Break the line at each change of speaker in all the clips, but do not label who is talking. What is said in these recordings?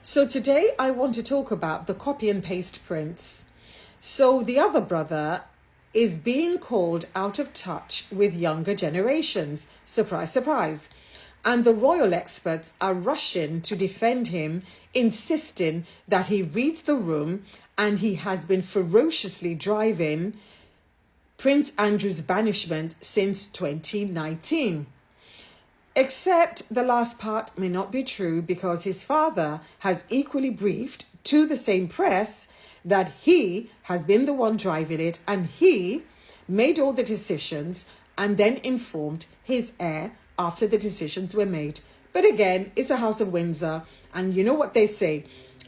So today I want to talk about the copy and paste prince. So the other brother is being called out of touch with younger generations. Surprise, surprise. And the royal experts are rushing to defend him, insisting that he reads the room and he has been ferociously driving Prince Andrew's banishment since 2019. Except the last part may not be true because his father has equally briefed to the same press that he has been the one driving it and he made all the decisions and then informed his heir after the decisions were made. But again, it's a House of Windsor and you know what they say,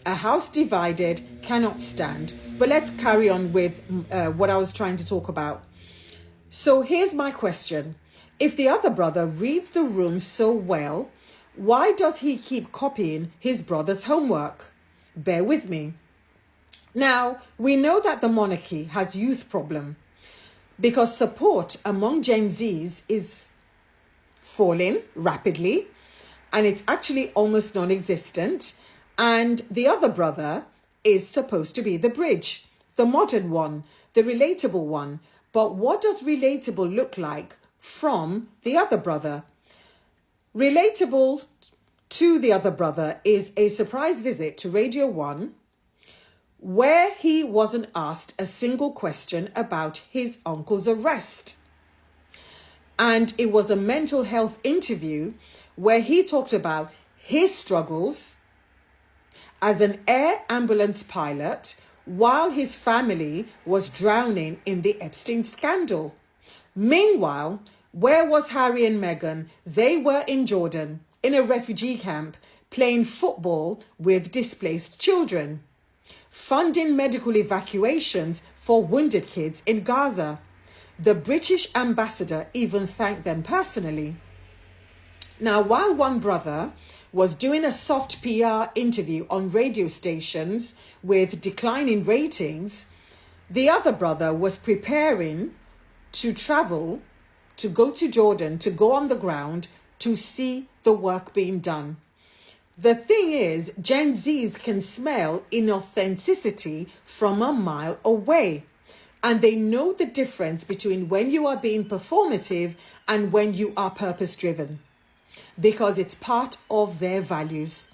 a house divided cannot stand. But let's carry on with what I was trying to talk about. So here's my question. If the other brother reads the room so well, why does he keep copying his brother's homework? Bear with me. Now, we know that the monarchy has youth problem because support among Gen Zs is falling rapidly and it's actually almost non-existent. And the other brother is supposed to be the bridge, the modern one, the relatable one. But what does relatable look like from the other brother? Relatable to the other brother is a surprise visit to Radio 1 where he wasn't asked a single question about his uncle's arrest. And it was a mental health interview where he talked about his struggles as an air ambulance pilot while his family was drowning in the Epstein scandal. Meanwhile, where was Harry and Meghan? They were in Jordan, in a refugee camp, playing football with displaced children, funding medical evacuations for wounded kids in Gaza. The British ambassador even thanked them personally. Now, while one brother was doing a soft PR interview on radio stations with declining ratings, the other brother was preparing to travel, to go to Jordan, to go on the ground, to see the work being done. The thing is, Gen Zs can smell inauthenticity from a mile away. And they know the difference between when you are being performative and when you are purpose-driven. Because it's part of their values.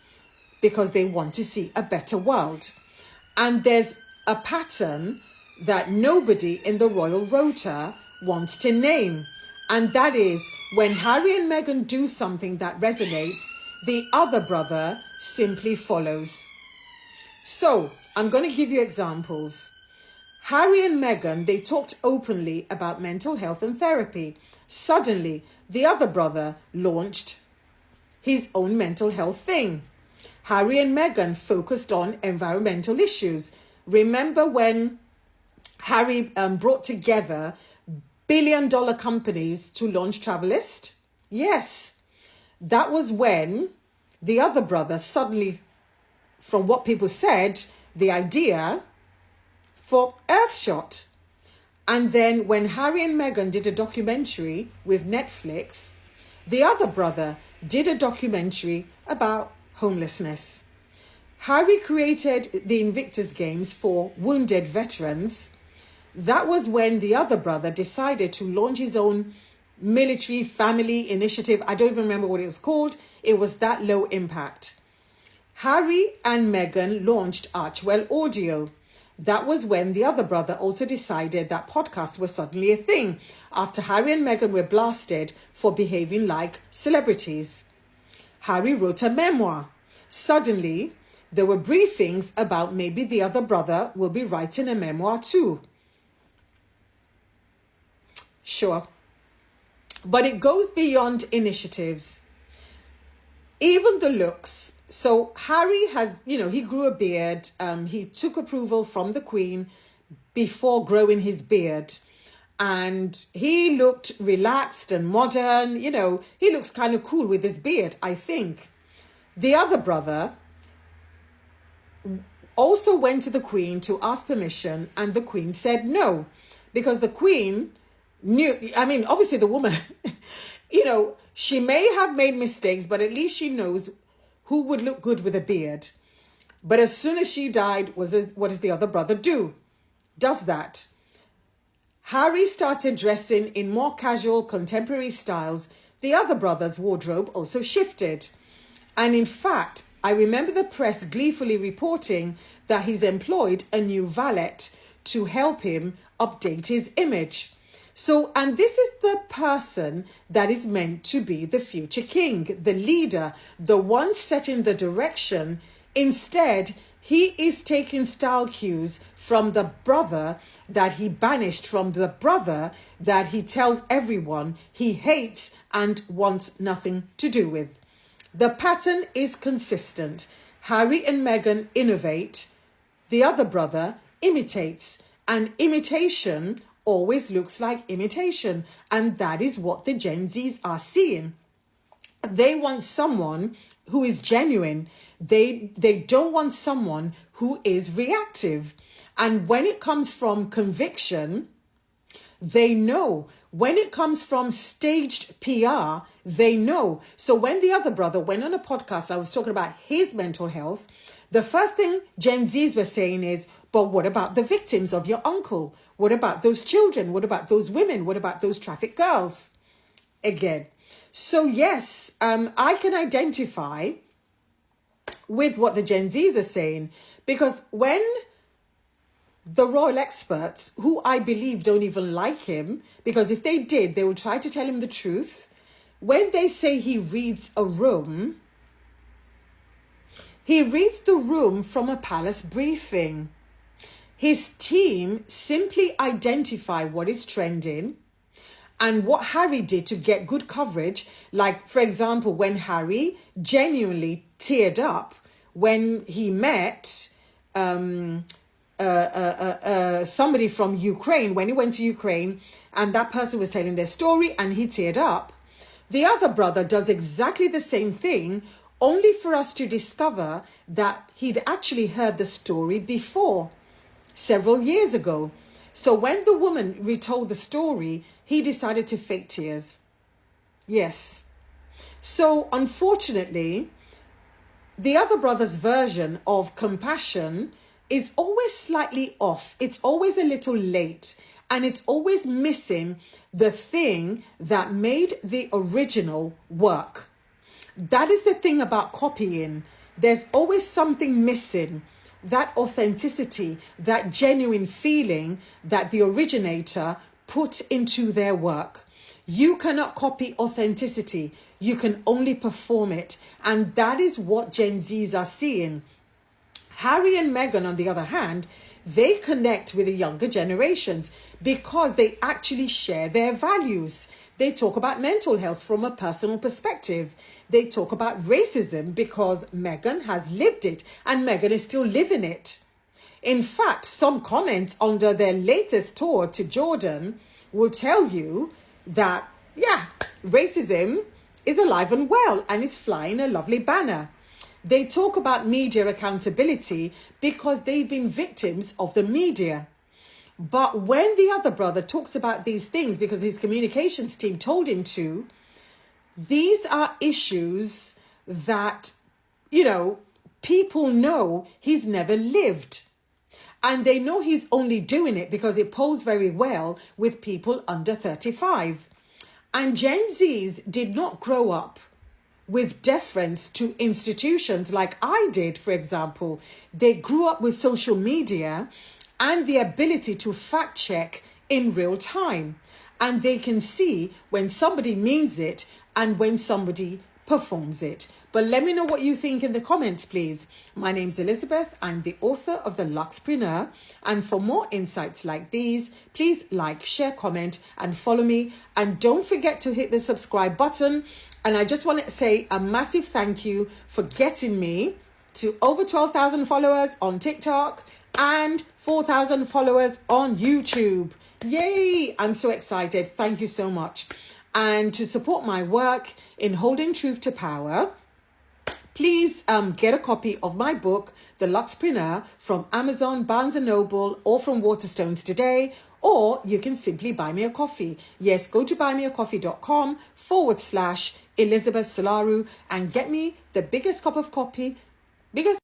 Because they want to see a better world. And there's a pattern that nobody in the royal rota wants to name. And that is when Harry and Meghan do something that resonates, the other brother simply follows. So I'm going to give you examples. Harry and Meghan, they talked openly about mental health and therapy. Suddenly, the other brother launched his own mental health thing. Harry and Meghan focused on environmental issues. Remember when Harry brought together billion-dollar companies to launch Travelist? Yes, that was when the other brother suddenly, from what people said, the idea for Earthshot. And then when Harry and Meghan did a documentary with Netflix, the other brother did a documentary about homelessness. Harry created the Invictus Games for wounded veterans. That was when the other brother decided to launch his own military family initiative. I don't even remember what it was called. It was that low impact. Harry and Meghan launched Archwell Audio. That was when the other brother also decided that podcasts were suddenly a thing after Harry and Meghan were blasted for behaving like celebrities. Harry wrote a memoir. Suddenly, there were briefings about maybe the other brother will be writing a memoir too. Sure. But it goes beyond initiatives. Even the looks. So Harry has, he grew a beard. He took approval from the Queen before growing his beard. And he looked relaxed and modern. He looks kind of cool with his beard, I think. The other brother also went to the Queen to ask permission. And the Queen said no. Because the Queen obviously the woman, she may have made mistakes, but at least she knows who would look good with a beard. But as soon as she died, what does the other brother do? Does that. Harry started dressing in more casual contemporary styles. The other brother's wardrobe also shifted. And in fact, I remember the press gleefully reporting that he's employed a new valet to help him update his image. So, and this is the person that is meant to be the future king, the leader, the one setting the direction. Instead, he is taking style cues from the brother that he banished, from the brother that he tells everyone he hates and wants nothing to do with. The pattern is consistent. Harry and Meghan innovate. The other brother imitates. And imitation always looks like imitation. And that is what the Gen Zs are seeing. They want someone who is genuine. They don't want someone who is reactive. And when it comes from conviction, they know. When it comes from staged PR, they know. So when the other brother went on a podcast, I was talking about his mental health. The first thing Gen Zs were saying is, but what about the victims of your uncle? What about those children? What about those women? What about those trafficked girls? Again. So yes, I can identify with what the Gen Zs are saying, because when the royal experts, who I believe don't even like him, because if they did, they would try to tell him the truth. When they say he reads a room, he reads the room from a palace briefing. His team simply identify what is trending and what Harry did to get good coverage. Like, for example, when Harry genuinely teared up when he met somebody from Ukraine, when he went to Ukraine, and that person was telling their story and he teared up. The other brother does exactly the same thing, only for us to discover that he'd actually heard the story before, several years ago. So when the woman retold the story, he decided to fake tears. Yes. So unfortunately, the other brother's version of compassion is always slightly off. It's always a little late, and it's always missing the thing that made the original work. That is the thing about copying. There's always something missing. That authenticity, that genuine feeling that the originator put into their work. You cannot copy authenticity. You can only perform it. And that is what Gen Zs are seeing. Harry and Meghan, on the other hand, they connect with the younger generations because they actually share their values. They talk about mental health from a personal perspective. They talk about racism because Meghan has lived it and Meghan is still living it. In fact, some comments under their latest tour to Jordan will tell you that, yeah, racism is alive and well and is flying a lovely banner. They talk about media accountability because they've been victims of the media. But when the other brother talks about these things because his communications team told him to, these are issues that, people know he's never lived. And they know he's only doing it because it polls very well with people under 35. And Gen Zs did not grow up with deference to institutions like I did, for example. They grew up with social media and the ability to fact check in real time. And they can see when somebody means it and when somebody performs it. But let me know what you think in the comments, please. My name's Elizabeth. I'm the author of The Luxpreneur. And for more insights like these, please like, share, comment, and follow me. And don't forget to hit the subscribe button. And I just want to say a massive thank you for getting me to over 12,000 followers on TikTok and 4,000 followers on YouTube. Yay! I'm so excited. Thank you so much. And to support my work in holding truth to power, please get a copy of my book, The Luxpreneur, from Amazon, Barnes & Noble, or from Waterstones today, or you can simply buy me a coffee. Yes, go to buymeacoffee.com/Elizabeth Solaru and get me the biggest cup of coffee, biggest